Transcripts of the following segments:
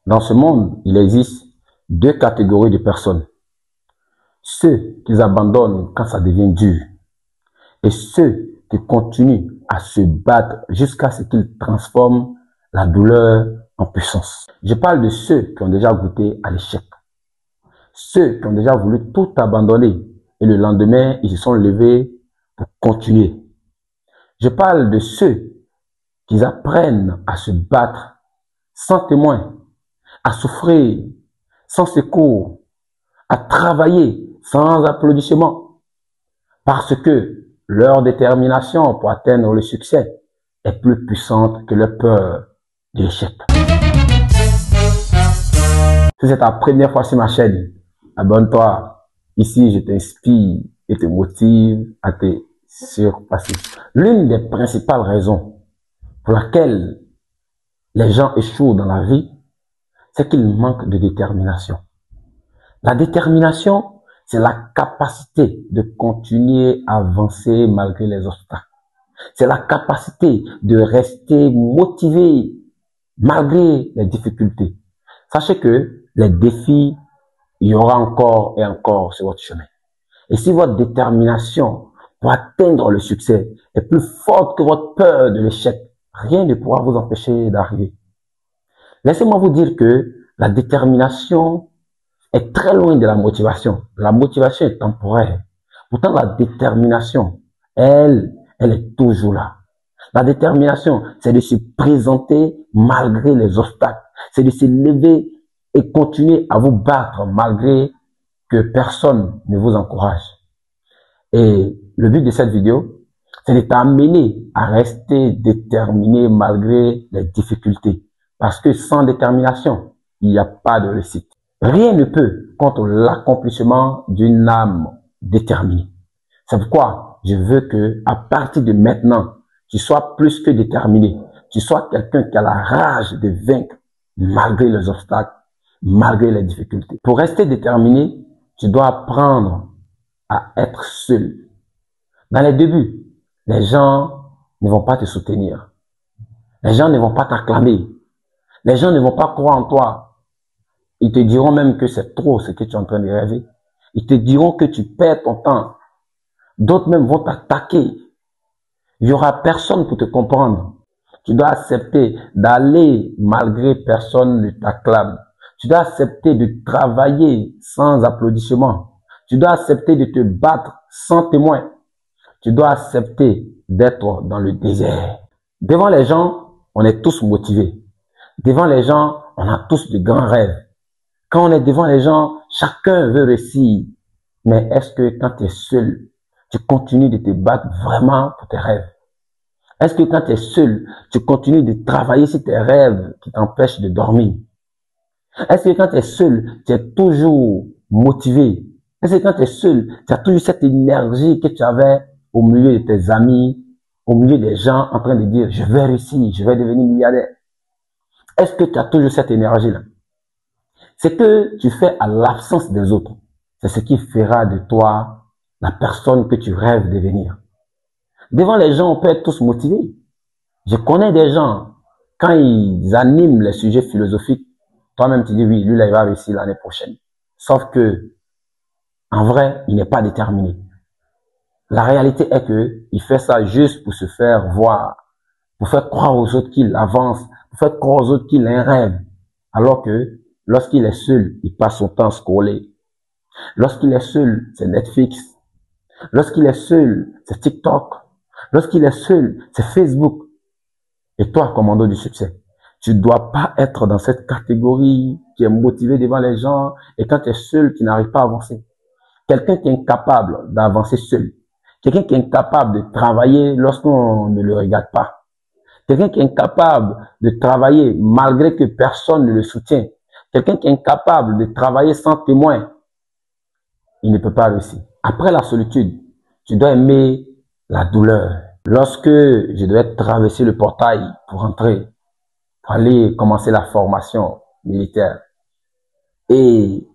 Dans ce monde, il existe deux catégories de personnes. Ceux qui abandonnent quand ça devient dur et ceux qui continuent à se battre jusqu'à ce qu'ils transforment la douleur en puissance. Je parle de ceux qui ont déjà goûté à l'échec. Ceux qui ont déjà voulu tout abandonner et le lendemain, ils se sont levés pour continuer. Je parle de ceux qui apprennent à se battre sans témoin, à souffrir sans secours, à travailler sans applaudissements, parce que leur détermination pour atteindre le succès est plus puissante que leur peur de l'échec. Si c'est ta première fois sur ma chaîne, abonne-toi. Ici, je t'inspire et te motive à te surpasser. L'une des principales raisons pour laquelle les gens échouent dans la vie, c'est qu'ils manquent de détermination. La détermination, c'est la capacité de continuer à avancer malgré les obstacles. C'est la capacité de rester motivé malgré les difficultés. Sachez que les défis, il y aura encore et encore sur votre chemin. Et si votre détermination pour atteindre le succès est plus forte que votre peur de l'échec, rien ne pourra vous empêcher d'arriver. Laissez-moi vous dire que la détermination est très loin de la motivation. La motivation est temporaire. Pourtant, la détermination, elle est toujours là. La détermination, c'est de se présenter malgré les obstacles. C'est de se lever et continuer à vous battre malgré que personne ne vous encourage. Et le but de cette vidéo, c'est de t'amener à rester déterminé malgré les difficultés. Parce que sans détermination, il n'y a pas de réussite. Rien ne peut contre l'accomplissement d'une âme déterminée. C'est pourquoi je veux que, à partir de maintenant, tu sois plus que déterminé. Tu sois quelqu'un qui a la rage de vaincre malgré les obstacles, malgré les difficultés. Pour rester déterminé, tu dois apprendre à être seul. Dans les débuts, les gens ne vont pas te soutenir. Les gens ne vont pas t'acclamer. Les gens ne vont pas croire en toi. Ils te diront même que c'est trop ce que tu es en train de rêver. Ils te diront que tu perds ton temps. D'autres même vont t'attaquer. Il y aura personne pour te comprendre. Tu dois accepter d'aller malgré personne ne t'acclame. Tu dois accepter de travailler sans applaudissements. Tu dois accepter de te battre sans témoin. Tu dois accepter d'être dans le désert. Devant les gens, on est tous motivés. Devant les gens, on a tous de grands rêves. Quand on est devant les gens, chacun veut réussir. Mais est-ce que quand tu es seul, tu continues de te battre vraiment pour tes rêves? Est-ce que quand tu es seul, tu continues de travailler sur tes rêves qui t'empêchent de dormir? Est-ce que quand tu es seul, tu es toujours motivé? Est-ce que quand tu es seul, tu as toujours cette énergie que tu avais au milieu de tes amis, au milieu des gens en train de dire « je vais réussir, je vais devenir milliardaire ». Est-ce que tu as toujours cette énergie-là? Ce que tu fais à l'absence des autres, c'est ce qui fera de toi la personne que tu rêves devenir. Devant les gens, on peut être tous motivés. Je connais des gens, quand ils animent les sujets philosophiques, toi-même tu dis oui, lui là il va réussir l'année prochaine. Sauf que, en vrai, il n'est pas déterminé. La réalité est que il fait ça juste pour se faire voir, pour faire croire aux autres qu'il avance, pour faire croire aux autres qu'il a un rêve. Alors que, lorsqu'il est seul, il passe son temps à scroller. Lorsqu'il est seul, c'est Netflix. Lorsqu'il est seul, c'est TikTok. Lorsqu'il est seul, c'est Facebook. Et toi, commando du succès, tu dois pas être dans cette catégorie qui est motivé devant les gens et quand tu es seul, tu n'arrives pas à avancer. Quelqu'un qui est incapable d'avancer seul. Quelqu'un qui est incapable de travailler lorsqu'on ne le regarde pas. Quelqu'un qui est incapable de travailler malgré que personne ne le soutient. Quelqu'un qui est incapable de travailler sans témoin. Il ne peut pas réussir. Après la solitude, tu dois aimer la douleur. Lorsque je devais traverser le portail pour rentrer, pour aller commencer la formation militaire, et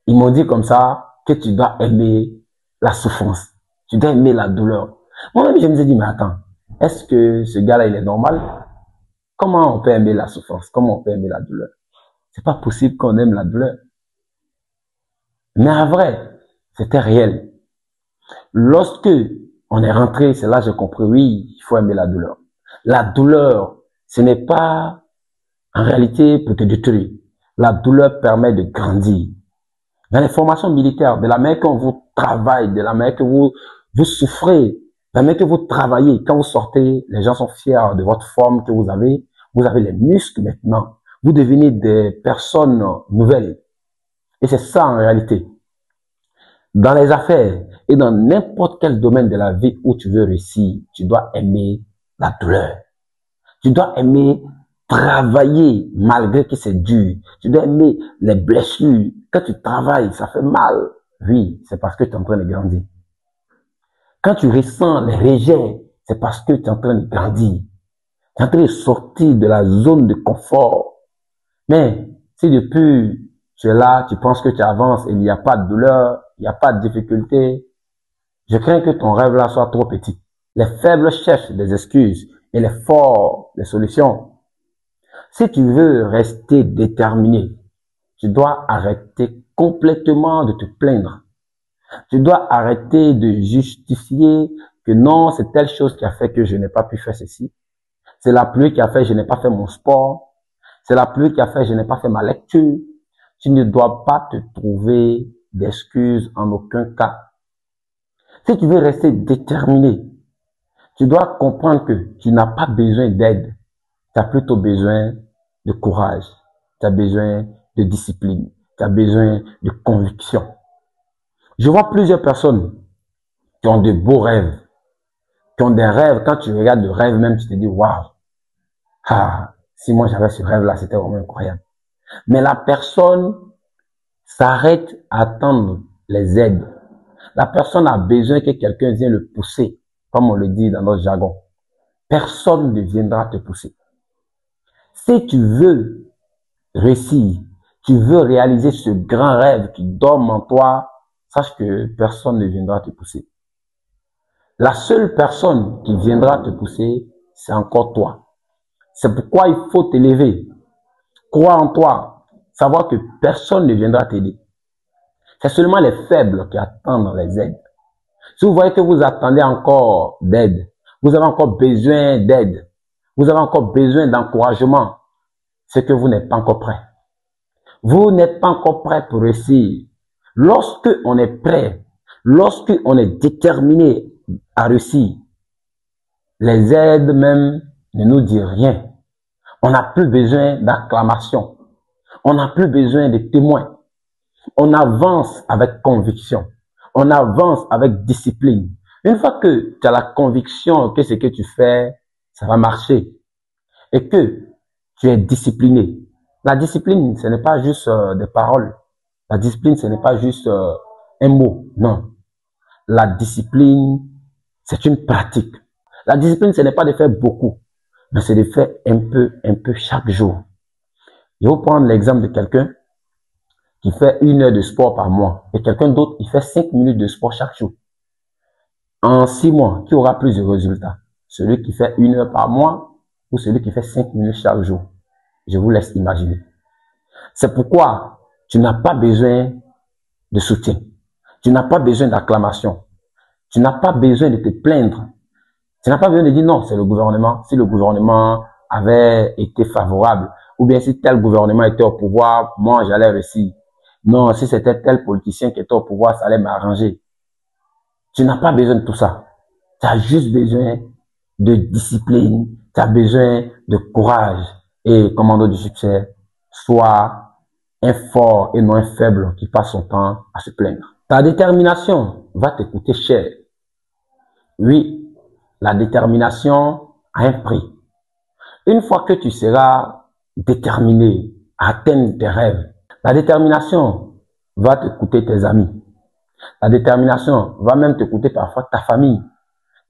ils m'ont dit comme ça que tu dois aimer la souffrance. Tu dois aimer la douleur. Moi-même, je me suis dit, mais attends, est-ce que ce gars-là, il est normal? Comment on peut aimer la souffrance? Comment on peut aimer la douleur? C'est pas possible qu'on aime la douleur. Mais en vrai, c'était réel. Lorsque on est rentré, c'est là que j'ai compris, oui, il faut aimer la douleur. La douleur, ce n'est pas en réalité pour te détruire. La douleur permet de grandir. Dans les formations militaires, de la manière que vous travaillez, de la manière que vous souffrez, de la manière que vous travaillez, quand vous sortez, les gens sont fiers de votre forme que vous avez. Vous avez les muscles maintenant. Vous devenez des personnes nouvelles. Et c'est ça en réalité. Dans les affaires et dans n'importe quel domaine de la vie où tu veux réussir, tu dois aimer la douleur. Tu dois aimer travailler malgré que c'est dur. Tu dois aimer les blessures. Quand tu travailles, ça fait mal. Oui, c'est parce que tu es en train de grandir. Quand tu ressens les rejets, c'est parce que tu es en train de grandir. Tu es en train de sortir de la zone de confort. Mais si depuis tu es là, tu penses que tu avances et il n'y a pas de douleur, il n'y a pas de difficulté, je crains que ton rêve là soit trop petit. Les faibles cherchent des excuses et les forts des solutions. Si tu veux rester déterminé, tu dois arrêter complètement de te plaindre. Tu dois arrêter de justifier que non, c'est telle chose qui a fait que je n'ai pas pu faire ceci. C'est la pluie qui a fait que je n'ai pas fait mon sport. C'est la pluie qui a fait que je n'ai pas fait ma lecture. Tu ne dois pas te trouver d'excuses en aucun cas. Si tu veux rester déterminé, tu dois comprendre que tu n'as pas besoin d'aide. Tu as plutôt besoin de courage. Tu as besoin de discipline. Tu as besoin de conviction. Je vois plusieurs personnes qui ont de beaux rêves, qui ont des rêves. Quand tu regardes le rêve même, tu te dis, waouh, ah, si moi j'avais ce rêve-là, c'était vraiment incroyable. Mais la personne s'arrête à attendre les aides. La personne a besoin que quelqu'un vienne le pousser, comme on le dit dans notre jargon. Personne ne viendra te pousser. Si tu veux réussir, tu veux réaliser ce grand rêve qui dorme en toi, sache que personne ne viendra te pousser. La seule personne qui viendra te pousser, c'est encore toi. C'est pourquoi il faut t'élever. Crois en toi. Savoir que personne ne viendra t'aider. C'est seulement les faibles qui attendent les aides. Si vous voyez que vous attendez encore d'aide, vous avez encore besoin d'aide, vous avez encore besoin d'encouragement, c'est que vous n'êtes pas encore prêt. Vous n'êtes pas encore prêt pour réussir. Lorsque on est prêt, lorsque on est déterminé à réussir, les aides même ne nous disent rien. On n'a plus besoin d'acclamation. On n'a plus besoin de témoins. On avance avec conviction. On avance avec discipline. Une fois que tu as la conviction que ce que tu fais, ça va marcher et que tu es discipliné. La discipline, ce n'est pas juste des paroles. La discipline, ce n'est pas juste un mot. Non. La discipline, c'est une pratique. La discipline, ce n'est pas de faire beaucoup, mais c'est de faire un peu chaque jour. Je vais vous prendre l'exemple de quelqu'un qui fait 1 heure de sport par mois et quelqu'un d'autre qui fait 5 minutes de sport chaque jour. En 6 mois, qui aura plus de résultats? Celui qui fait 1 heure par mois ou celui qui fait 5 minutes chaque jour? Je vous laisse imaginer. C'est pourquoi tu n'as pas besoin de soutien. Tu n'as pas besoin d'acclamation. Tu n'as pas besoin de te plaindre. Tu n'as pas besoin de dire non, c'est le gouvernement. Si le gouvernement avait été favorable, ou bien si tel gouvernement était au pouvoir, moi j'allais réussir. Non, si c'était tel politicien qui était au pouvoir, ça allait m'arranger. Tu n'as pas besoin de tout ça. Tu as juste besoin de discipline. Tu as besoin de courage. Et commando du succès, sois un fort et non un faible qui passe son temps à se plaindre. Ta détermination va te coûter cher. Oui, la détermination a un prix. Une fois que tu seras déterminé à atteindre tes rêves, la détermination va te coûter tes amis. La détermination va même te coûter parfois ta famille.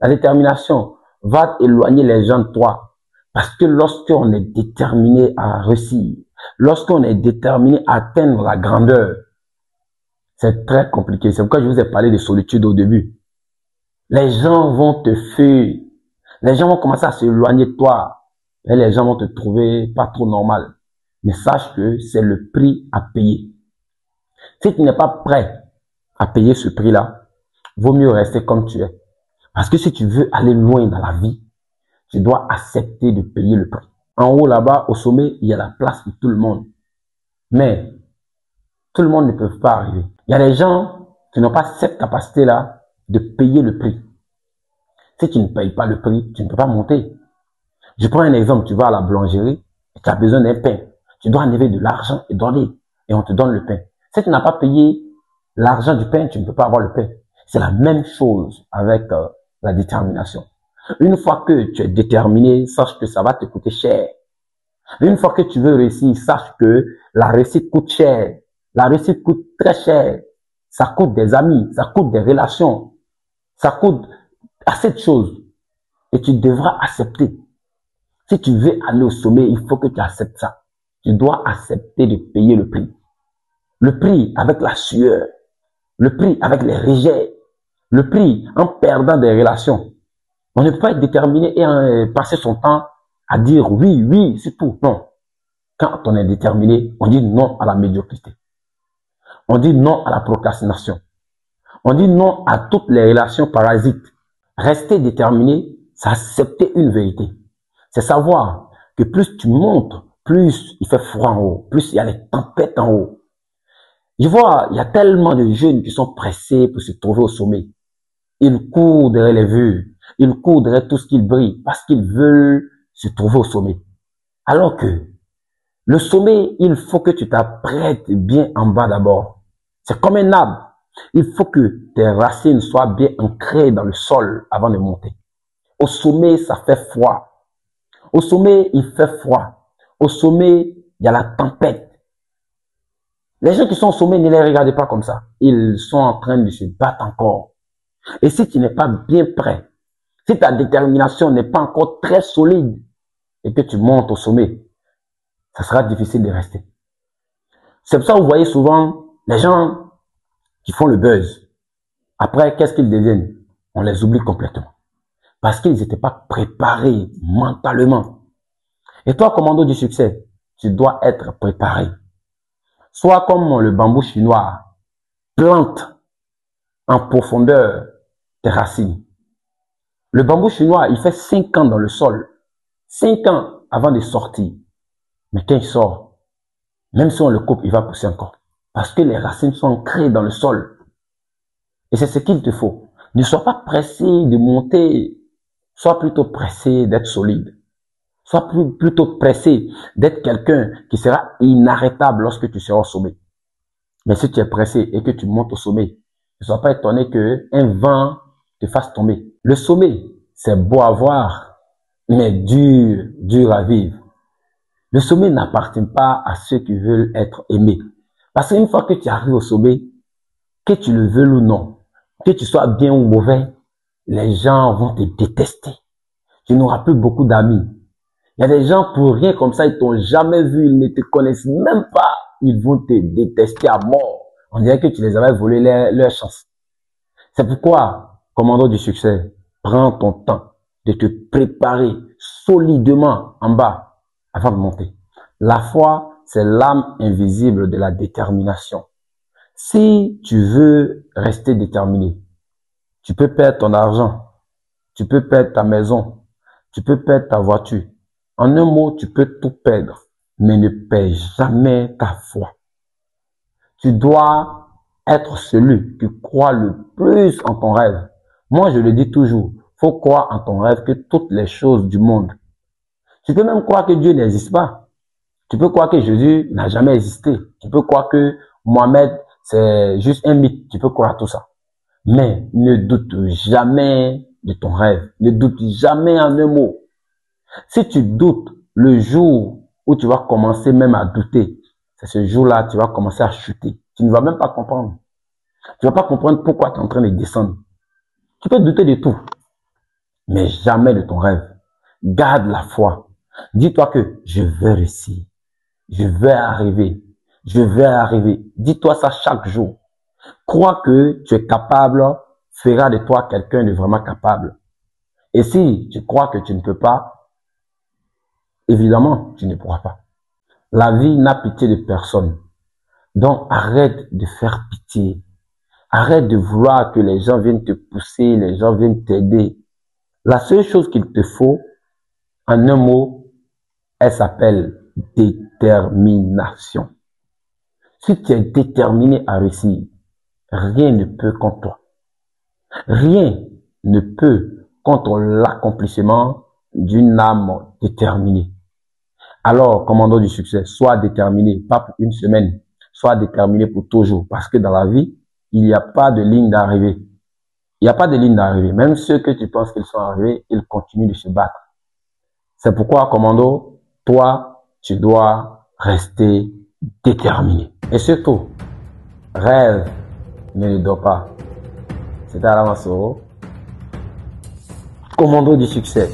La détermination va éloigner les gens de toi. Parce que lorsqu'on est déterminé à réussir, lorsqu'on est déterminé à atteindre la grandeur, c'est très compliqué. C'est pourquoi je vous ai parlé de solitude au début. Les gens vont te fuir. Les gens vont commencer à s'éloigner de toi. Et les gens vont te trouver pas trop normal. mais sache que c'est le prix à payer. Si tu n'es pas prêt à payer ce prix-là, vaut mieux rester comme tu es. Parce que si tu veux aller loin dans la vie, tu dois accepter de payer le prix. En haut là-bas, au sommet, il y a la place pour tout le monde. Mais tout le monde ne peut pas arriver. Il y a des gens qui n'ont pas cette capacité-là de payer le prix. Si tu ne payes pas le prix, tu ne peux pas monter. Je prends un exemple, tu vas à la boulangerie et tu as besoin d'un pain. Tu dois enlever de l'argent et donner, et on te donne le pain. Si tu n'as pas payé l'argent du pain, tu ne peux pas avoir le pain. C'est la même chose avec la détermination. Une fois que tu es déterminé, sache que ça va te coûter cher. Une fois que tu veux réussir, sache que la réussite coûte cher. La réussite coûte très cher. Ça coûte des amis, ça coûte des relations, ça coûte assez de choses. Et tu devras accepter. Si tu veux aller au sommet, il faut que tu acceptes ça. Tu dois accepter de payer le prix. Le prix avec la sueur. Le prix avec les rejets. Le prix en perdant des relations. On ne peut pas être déterminé et passer son temps à dire oui, oui, c'est tout. Non. Quand on est déterminé, on dit non à la médiocrité. On dit non à la procrastination. On dit non à toutes les relations parasites. Rester déterminé, c'est accepter une vérité. C'est savoir que plus tu montes, plus il fait froid en haut, plus il y a les tempêtes en haut. Je vois, il y a tellement de jeunes qui sont pressés pour se trouver au sommet. Ils courent derrière les vues, ils courent derrière tout ce qui brille parce qu'ils veulent se trouver au sommet. Alors que le sommet, il faut que tu t'apprêtes bien en bas d'abord. C'est comme un arbre. Il faut que tes racines soient bien ancrées dans le sol avant de monter. Au sommet, ça fait froid. Au sommet, il fait froid. Au sommet, il y a la tempête. Les gens qui sont au sommet, ne les regardez pas comme ça. Ils sont en train de se battre encore. Et si tu n'es pas bien prêt, si ta détermination n'est pas encore très solide et que tu montes au sommet, ça sera difficile de rester. C'est pour ça que vous voyez souvent les gens qui font le buzz. Après, qu'est-ce qu'ils deviennent? On les oublie complètement. Parce qu'ils n'étaient pas préparés mentalement. Et toi, commando du succès, tu dois être préparé. Sois comme le bambou chinois, plante en profondeur tes racines. Le bambou chinois, il fait 5 ans dans le sol. 5 ans avant de sortir. Mais quand il sort, même si on le coupe, il va pousser encore. Parce que les racines sont ancrées dans le sol. Et c'est ce qu'il te faut. Ne sois pas pressé de monter. Sois plutôt pressé d'être solide. Sois plutôt pressé d'être quelqu'un qui sera inarrêtable lorsque tu seras au sommet. Mais si tu es pressé et que tu montes au sommet, ne sois pas étonné qu'un vent te fasse tomber. Le sommet, c'est beau à voir, mais dur à vivre. Le sommet n'appartient pas à ceux qui veulent être aimés. Parce qu'une fois que tu arrives au sommet, que tu le veuilles ou non, que tu sois bien ou mauvais, les gens vont te détester. Tu n'auras plus beaucoup d'amis. Il y a des gens pour rien comme ça, ils t'ont jamais vu, ils ne te connaissent même pas. Ils vont te détester à mort. On dirait que tu les avais volé leur chance. C'est pourquoi, commando du succès, prends ton temps de te préparer solidement en bas avant de monter. La foi, c'est l'âme invisible de la détermination. Si tu veux rester déterminé, tu peux perdre ton argent, tu peux perdre ta maison, tu peux perdre ta voiture. En un mot, tu peux tout perdre, mais ne perds jamais ta foi. Tu dois être celui qui croit le plus en ton rêve. Moi, je le dis toujours, faut croire en ton rêve que toutes les choses du monde. Tu peux même croire que Dieu n'existe pas. Tu peux croire que Jésus n'a jamais existé. Tu peux croire que Mohamed, c'est juste un mythe. Tu peux croire tout ça. Mais ne doute jamais de ton rêve. Ne doute jamais en un mot. Si tu doutes le jour où tu vas commencer même à douter, c'est ce jour-là tu vas commencer à chuter. Tu ne vas même pas comprendre. Tu ne vas pas comprendre pourquoi tu es en train de descendre. Tu peux douter de tout, mais jamais de ton rêve. Garde la foi. Dis-toi que je vais réussir. Je vais arriver. Je vais arriver. Dis-toi ça chaque jour. Crois que tu es capable, fera de toi quelqu'un de vraiment capable. Et si tu crois que tu ne peux pas, évidemment, tu ne pourras pas. La vie n'a pitié de personne. Donc, arrête de faire pitié. Arrête de vouloir que les gens viennent te pousser, les gens viennent t'aider. La seule chose qu'il te faut, en un mot, elle s'appelle détermination. Si tu es déterminé à réussir, rien ne peut contre toi. Rien ne peut contre l'accomplissement d'une âme déterminée. Alors, commandant du succès, sois déterminé, pas pour une semaine, sois déterminé pour toujours. Parce que dans la vie, il n'y a pas de ligne d'arrivée. Il n'y a pas de ligne d'arrivée. Même ceux que tu penses qu'ils sont arrivés, ils continuent de se battre. C'est pourquoi, commando, toi, tu dois rester déterminé. Et surtout, rêve, mais ne dors pas. C'était Alain Massoro, commando du succès.